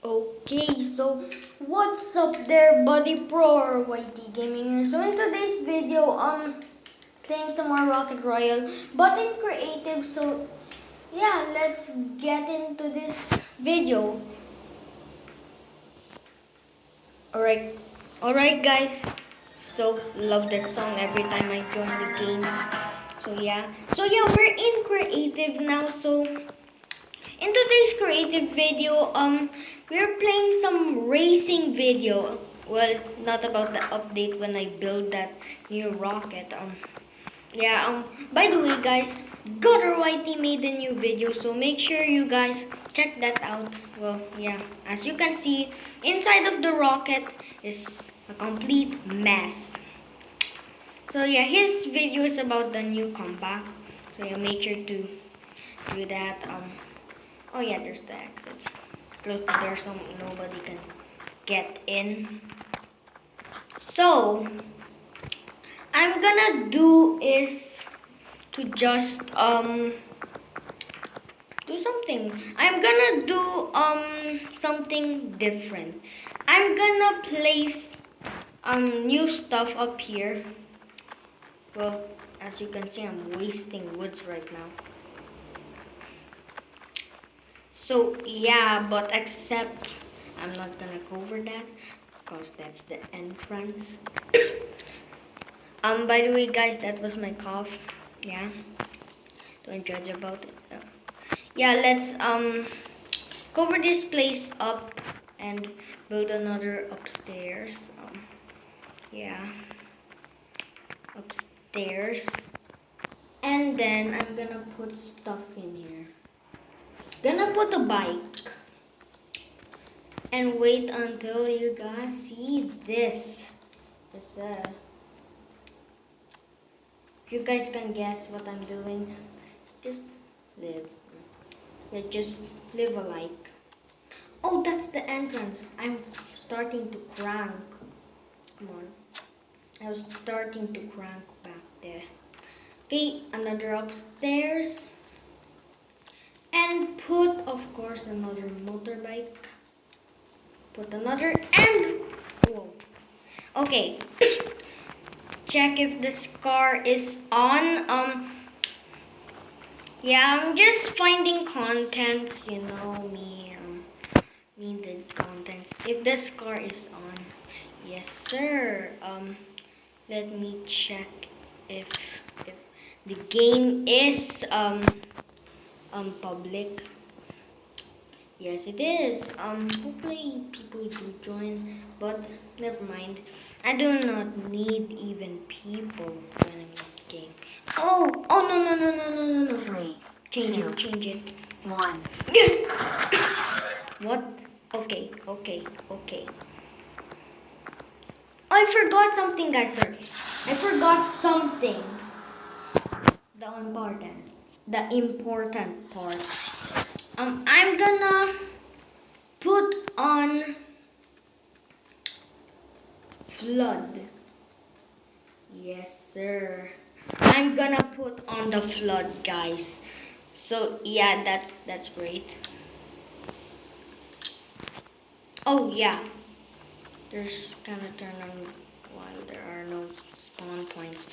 Okay, so what's up there, buddy pro or YT Gaming here? So in today's video, playing some more Rocket Royale, but in creative. So yeah, let's get into this video. Alright, alright guys. So love that song every time I join the game. So yeah, we're in creative now. So in today's creative video, we're playing some racing video. Well, it's not about the update when I build that new rocket. By the way, guys, Gutter YT made a new video, so make sure you guys check that out. Well, yeah, as you can see, inside of the rocket is a complete mess. So yeah, his video is about the new comeback. So yeah, make sure to do that. Oh yeah, there's the exit. Close the door so nobody can get in. So I'm gonna do is to just do something. I'm gonna do something different. I'm gonna place new stuff up here. Well, as you can see, I'm wasting woods right now. So yeah, but except I'm not gonna cover that because that's the entrance. By the way, guys, that was my cough. Yeah, don't judge about it. Yeah, let's cover this place up and build another upstairs. Yeah, upstairs, and then I'm gonna put stuff in here. Gonna put a bike and wait until you guys see this. You guys can guess what I'm doing. Just live. Yeah, just live a like. Oh, that's the entrance. I'm starting to crank. Come on. I was starting to crank back there. Okay, another upstairs. And put, of course, another motorbike. Put another and... Whoa. Okay. Check if this car is on. Yeah, I'm just finding content, you know me, needed content. If this car is on, yes sir. Let me check if the game is public. Yes, it is. Hopefully people do join, but never mind. I do not need even people joining the game. Oh, no. Three, Change two, it, change it. 1. Yes! What? Okay. I forgot something, guys, sorry. I forgot something. The important part. I'm gonna put on flood. Yes, sir. I'm gonna put on the flood, guys. So yeah, that's great. Oh yeah, there's gonna turn on while there are no spawn points.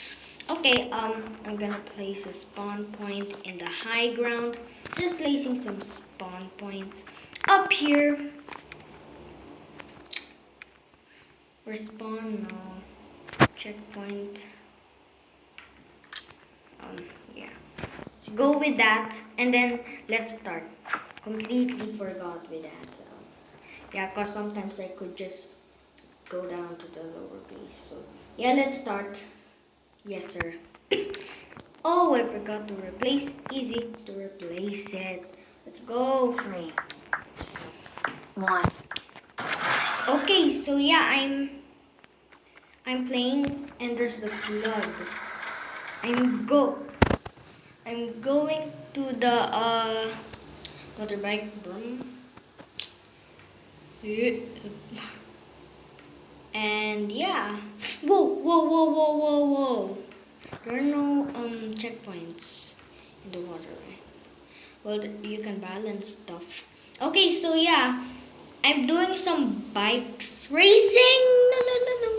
Okay, I'm gonna place a spawn point in the high ground. Just placing some spawn points up here. Respawn, no. Checkpoint. Yeah. Let's go with that, and then let's start. Completely forgot with that. Yeah, cause sometimes I could just go down to the lower base. So yeah, let's start. Yes, sir. Oh, I forgot to replace. Easy to replace it. Let's go. 3, 2, 1. Okay, so yeah, I'm playing, and there's the flood. I'm going to the motorbike. And yeah. Whoa. There are no checkpoints in the water, right? Well, you can balance stuff. Okay, so yeah. I'm doing some bikes racing. No, no, no, no.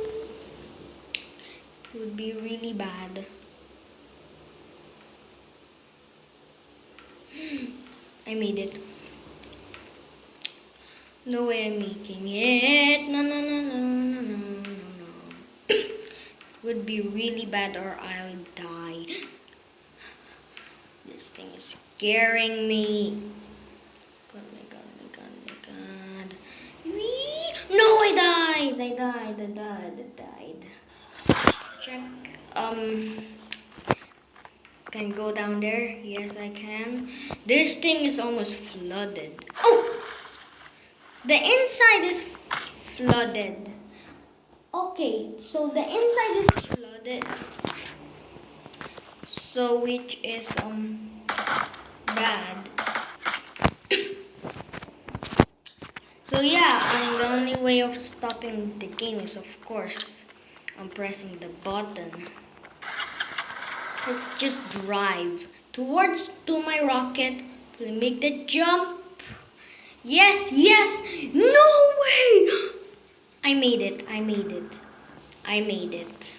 It would be really bad. I made it. No way I'm making it. No, no, no, no, no, no, no, no. Would be really bad or I'll die. This thing is scaring me. God, my God, my God, my God. Whee! No, I died. I died. I died. I died. Check. Can I go down there? Yes, I can. This thing is almost flooded. Oh! The inside is flooded. Okay, so the inside is flooded. So which is bad. So yeah, the only way of stopping the game is of course I'm pressing the button. Let's just drive towards to my rocket. Make the jump. Yes, yes. No way. I made it. I made it. I made it.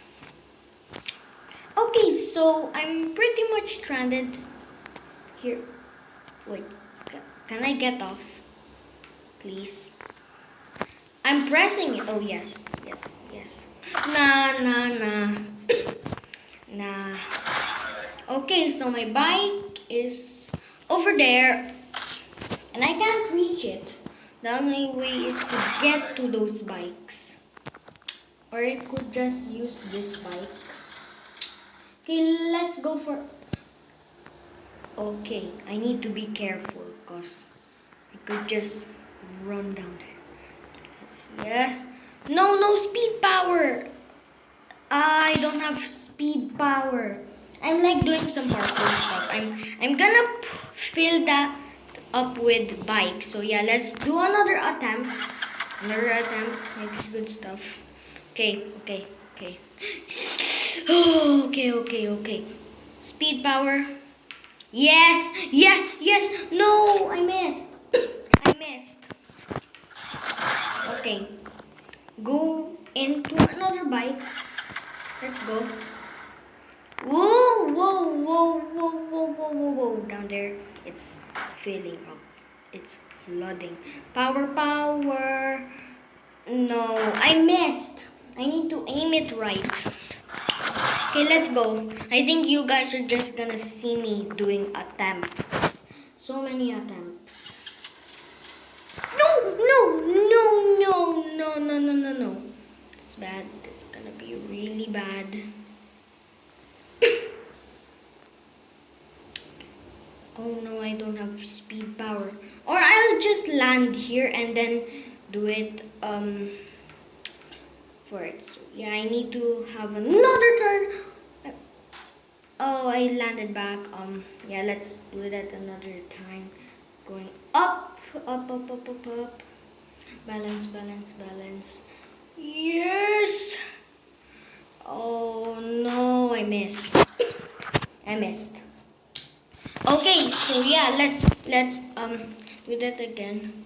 Okay, so I'm pretty much stranded here. Wait, can I get off? Please. I'm pressing it. Oh, yes, yes, yes. Nah, nah, nah. Nah. Okay, so my bike is over there and I can't reach it. The only way is to get to those bikes. Or I could just use this bike. Okay, let's go for... Okay, I need to be careful because I could just run down there. Yes. No, no speed power. I don't have speed power. I'm like doing some parkour stuff. I'm gonna fill that up with bikes. So yeah, let's do another attempt. Another attempt makes good stuff. Okay, okay, okay. Okay, okay, okay. Speed power. Yes, yes, yes. No, I missed. I missed. Okay. Go into another bike. Let's go. Whoa, whoa, whoa, whoa, whoa, whoa, whoa, whoa. Down there, it's filling up. It's flooding. Power, power. No, I missed. I need to aim it right. Okay, let's go. I think you guys are just gonna see me doing attempts. So many attempts. No, no, no, no, no, no, no, no, no. It's bad. It's gonna be really bad. Oh no, I don't have speed power. Or I'll just land here and then do it for it. So yeah, I need to have another turn. Oh, I landed back. Yeah, let's do that another time. Going up, up, up, up, up, up. Balance, balance, balance. Yes. Oh no, I missed. I missed. Okay, so yeah, let's do that again.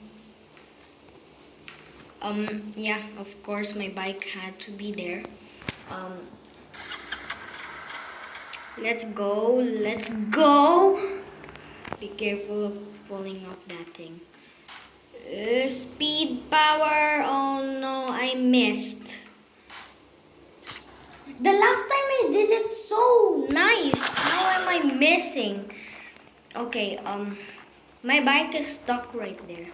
Yeah, of course my bike had to be there. Let's go, let's go. Be careful of falling off that thing. Speed power. Oh no, I missed. The last time I did it so nice. How am I missing? Okay, my bike is stuck right there.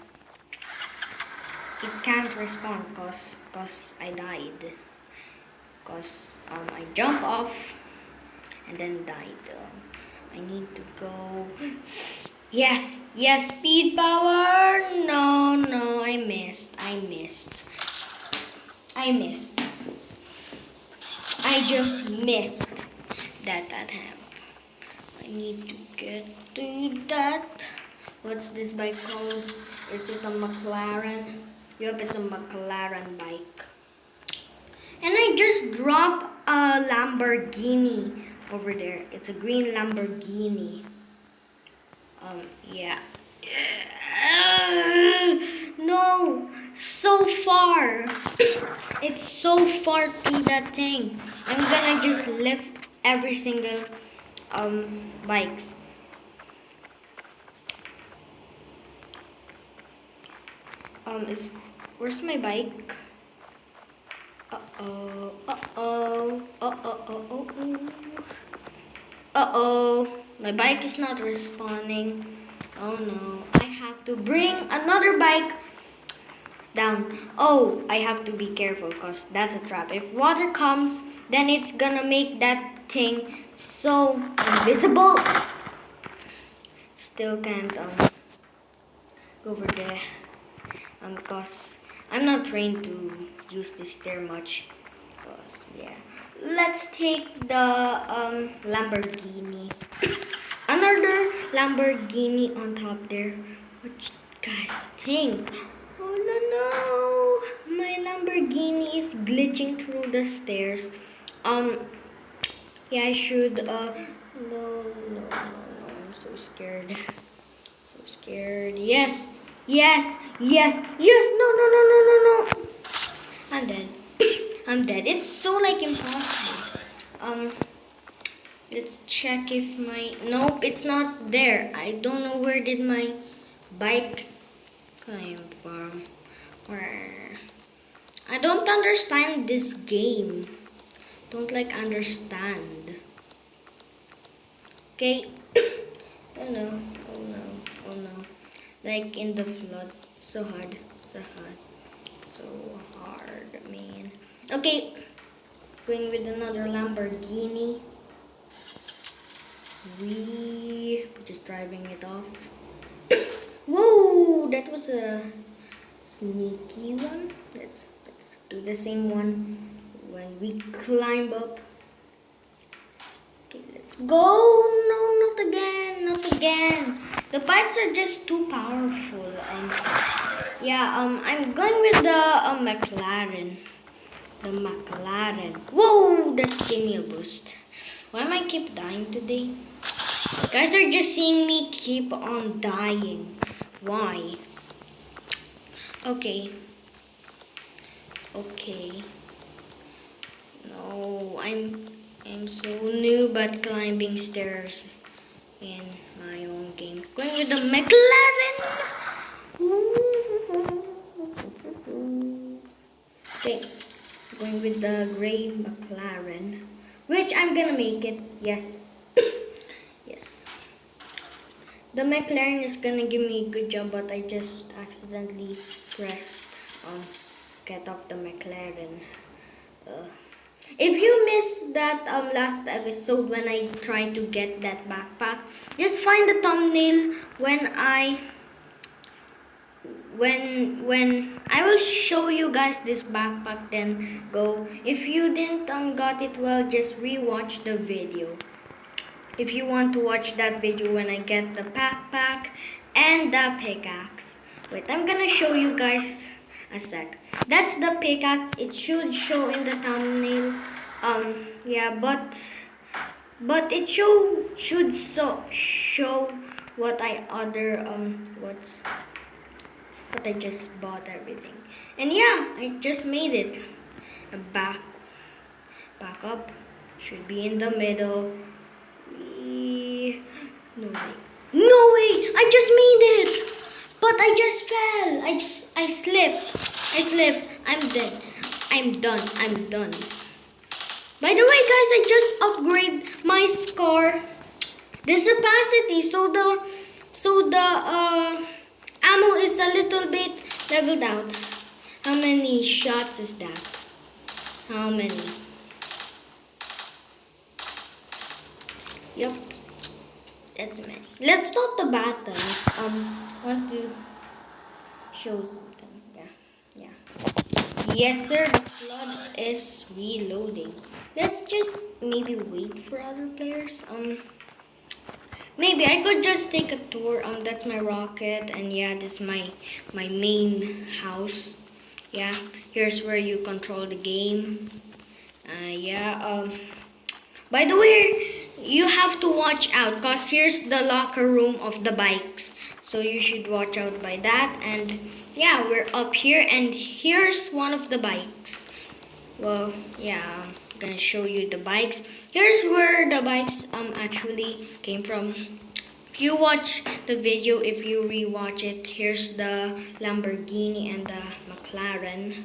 It can't respond cause I died. Cause I jumped off and then died. I need to go. Yes, yes, speed power. No, no, I missed. I missed. I missed. I just missed that attempt. I need to get to that. What's this bike called? Is it a McLaren? Yup, it's a McLaren bike. And I just dropped a Lamborghini over there. It's a green Lamborghini. Yeah. No, far. It's so far to that thing. I'm gonna just lift every single bikes. Is where's my bike? Uh-oh. Uh-oh. Uh-oh. Uh-oh. My bike is not responding. Oh no. I have to bring another bike down. Oh, I have to be careful because that's a trap. If water comes, then it's gonna make that thing so invisible. Still can't go over there. Because I'm not trained to use this stair much. Cause yeah. Let's take the Lamborghini. Another Lamborghini on top there. What you guys think? Oh no! My Lamborghini is glitching through the stairs. Yeah, I should no, I'm so scared. So scared. Yes. No. I'm dead. I'm dead. It's so like impossible. Let's check if my nope, it's not there. I don't know where did my bike came from. Where I don't understand this game. Don't like understand. Okay. Oh no. Like in the flood. So hard. So hard, man. Okay. Going with another Lamborghini. We just driving it off. Whoa! That was a sneaky one. Let's do the same one when we climb up. Okay, let's go. No, not again. The bikes are just too powerful. I'm going with the McLaren. The McLaren. Whoa, that gave me a boost. Why am I keep dying today? Guys are just seeing me keep on dying. Why? Okay. No, I'm so noob at climbing stairs in my own game. Going with the McLaren. Okay, going with the gray McLaren, which I'm gonna make it. Yes. Yes. The McLaren is gonna give me a good job, but I just accidentally pressed get off the McLaren. If you missed that last episode when I tried to get that backpack, just find the thumbnail when I will show you guys this backpack, then go. If you didn't got it, well, just rewatch the video. If you want to watch that video when I get the backpack and the pickaxe. Wait, I'm gonna show you guys a sec. That's the pickaxe. It should show in the thumbnail. But it should show what what I just bought everything. And yeah, I just made it. Back up. Should be in the middle. No way! I just made it! But I just fell. I slipped. I'm dead. I'm done. By the way, guys, I just upgrade my score. This opacity, so the ammo is a little bit leveled out. How many shots is that? How many? Yep. That's many. Let's start the battle. Want to show something. Yeah. Yes, sir. The flood is reloading. Let's just maybe wait for other players. Maybe I could just take a tour. That's my rocket, and yeah, this is my main house. Yeah, here's where you control the game. By the way, you have to watch out, cause here's the locker room of the bikes. So you should watch out by that. And yeah, we're up here, and here's one of the bikes. Well, yeah, I'm gonna show you the bikes. Here's where the bikes actually came from. If you watch the video, if you rewatch it, here's the Lamborghini and the McLaren.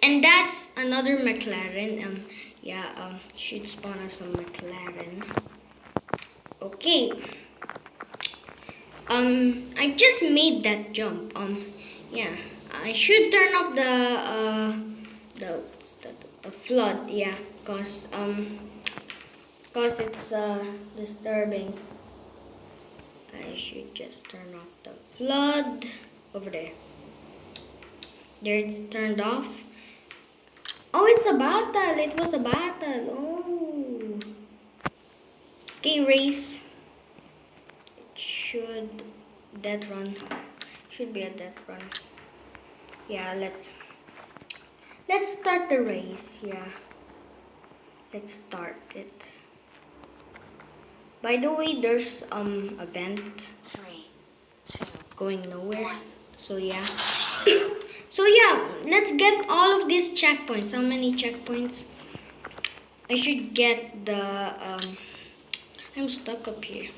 And that's another McLaren. Should spawn us some McLaren. Okay. I just made that jump. Yeah, I should turn off the flood. Yeah, cause it's disturbing. I should just turn off the flood over there. There, it's turned off. Oh, it's a battle. It was a battle. Oh. Okay, race. It should death run. Should be a death run. Yeah, let's start the race. Yeah. Let's start it. By the way, there's a vent 3, 2, going nowhere. 1. So yeah. So yeah, let's get all of these checkpoints. How many checkpoints? I should get the I'm stuck up here.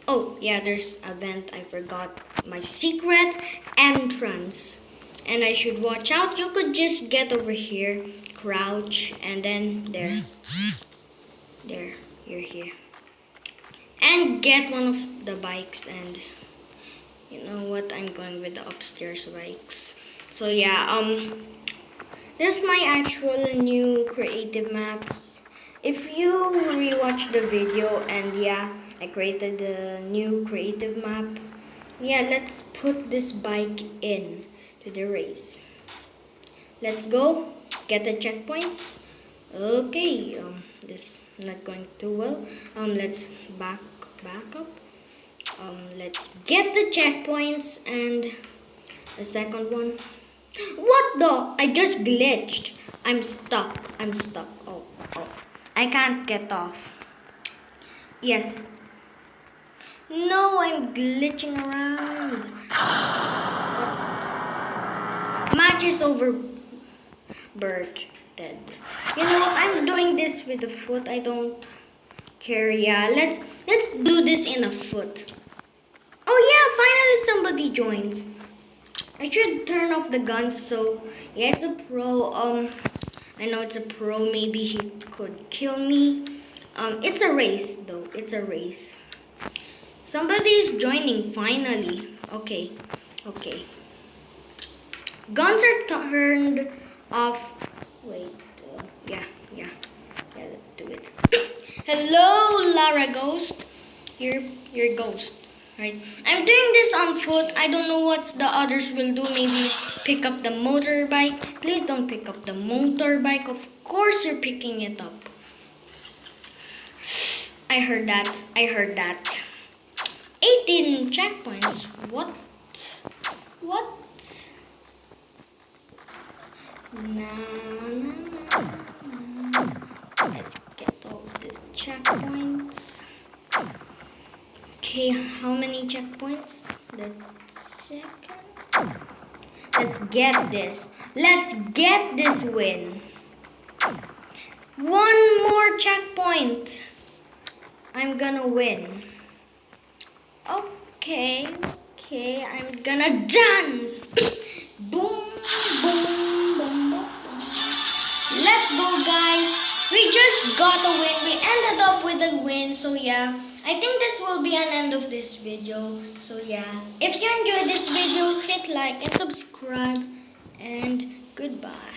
Oh yeah, there's a vent. I forgot my secret entrance. And I should watch out. You could just get over here, crouch, and then there. There, you're here. And get one of the bikes, and you know what, I'm going with the upstairs bikes. So yeah, this is my actual new creative maps. If you rewatch the video, and yeah, I created the new creative map. Yeah, let's put this bike in to the race. Let's go get the checkpoints. Okay, this is not going too well. Let's back up. Let's get the checkpoints, and the second one. What the? I just glitched. I'm stuck. Oh. I can't get off. Yes. No, I'm glitching around. What? Match is over. Bird dead. You know, I'm doing this with the foot. I don't care. Yeah, let's do this in a foot. Oh yeah, finally somebody joins. I should turn off the gun. So yeah, it's a pro. I know it's a pro. Maybe he could kill me. It's a race though. It's a race. Somebody's joining finally. Okay. Guns are turned off. Wait. Yeah. Let's do it. Hello, Lara Ghost. You're Ghost, right? I'm doing this on foot. I don't know what the others will do. Maybe pick up the motorbike. Please don't pick up the motorbike. Of course you're picking it up. I heard that. 18 checkpoints. What? Let's get all these checkpoints. Okay, how many checkpoints? Let's get this. Let's get this win. One more checkpoint. I'm gonna win. Okay, I'm gonna dance. Boom, boom, boom, boom. Let's go, guys. We just got a win. We ended up with a win. So yeah, I think this will be an end of this video. So yeah, if you enjoyed this video, hit like and subscribe. And goodbye.